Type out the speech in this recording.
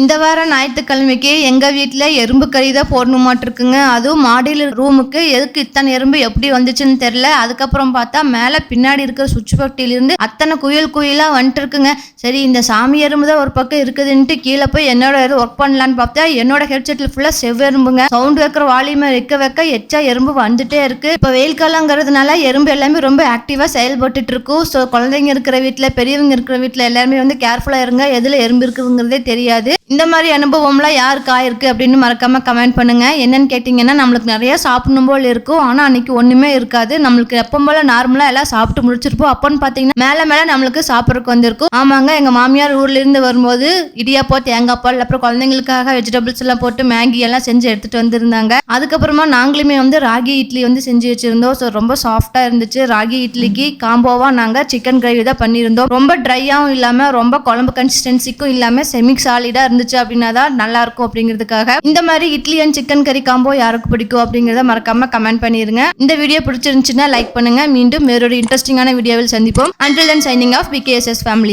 இந்த வாரம் ஞாயிற்றுக்கிழமைக்கு எங்க வீட்டுல எறும்பு கறி தான் போடணுமாட்டிருக்குங்க. அதுவும் மாடியில் ரூமுக்கு எதுக்கு இத்தனை எறும்பு எப்படி வந்துச்சுன்னு தெரியல. அதுக்கப்புறம் பார்த்தா மேலே பின்னாடி இருக்கிற சுவிட்ச் பட்டியிலிருந்து அத்தனை குயிலா வந்துட்டு இருக்குங்க. சரி, இந்த சாமி எறும்பு தான் ஒரு பக்கம் இருக்குதுன்ட்டு கீழே போய் என்னோட ஒர்க் பண்ணலான்னு பார்த்தா என்னோட ஹெட்செட்ல ஃபுல்லா செவ்வெரும்புங்க. சவுண்ட் வைக்கிற வால்யூமை வைக்க எச்சா எறும்பு வந்துட்டே இருக்கு. இப்போ வெயில் காலங்கிறதுனால எறும்பு எல்லாமே ரொம்ப ஆக்டிவா செயல்பட்டு இருக்கும். ஸோ குழந்தைங்க இருக்கிற வீட்டில், பெரியவங்க இருக்கிற வீட்டில் எல்லாருமே வந்து கேர்ஃபுல்லா இருங்க. எதுல எறும்பு இருக்குதுங்கிறதே தெரியாது. இந்த மாதிரி அனுபவம்லாம் யாருக்கு ஆயிருக்கு அப்படின்னு மறக்காம கமெண்ட் பண்ணுங்க. என்னன்னு கேட்டிங்கன்னா, நம்மளுக்கு நிறைய சாப்பிடணும் போல் இருக்கும், ஆனால் அன்னைக்கு ஒன்றுமே இருக்காது. நம்மளுக்கு எப்பவும் போல நார்மலாக எல்லாம் சாப்பிட்டு முடிச்சிருப்போம். அப்போன்னு பார்த்தீங்கன்னா மேலே நம்மளுக்கு சாப்பிட்றதுக்கு வந்திருக்கும். ஆமாங்க, எங்கள் மாமியார் ஊர்லேருந்து வரும்போது இடியாப்பம், தேங்காய் பால், அப்புறம் குழந்தைங்களுக்காக வெஜிடபிள்ஸ் எல்லாம் போட்டு மேகி எல்லாம் செஞ்சு எடுத்துட்டு வந்திருந்தாங்க. அதுக்கப்புறமா நாங்களுமே வந்து ராகி இட்லி வந்து செஞ்சு வச்சிருந்தோம். ஸோ ரொம்ப சாஃப்டாக இருந்துச்சு. ராகி இட்லிக்கு காம்போவா நாங்கள் சிக்கன் கிரேவி தான் பண்ணியிருந்தோம். ரொம்ப ட்ரையாகவும் இல்லாமல் ரொம்ப குழம்பு கன்சிஸ்டன்சிக்கும் இல்லாமல் செமி சாலிடாக இருந்துச்சு. அப்படின்னா தான் நல்லா இருக்கும் அப்படிங்கிறதுக்காக இந்த மாதிரி இட்லி அண்ட் சிக்கன் கறி காம்போ யாருக்கு பிடிக்கும் அப்படிங்கிறத மறக்காம கமெண்ட் பண்ணிருங்க. இந்த வீடியோ பிடிச்சிருந்துச்சுன்னா லைக் பண்ணுங்க. மீண்டும் வேறொரு இன்ட்ரெஸ்டிங்கான வீடியோவில் சந்திப்போம். Until then, signing off, BKSS family.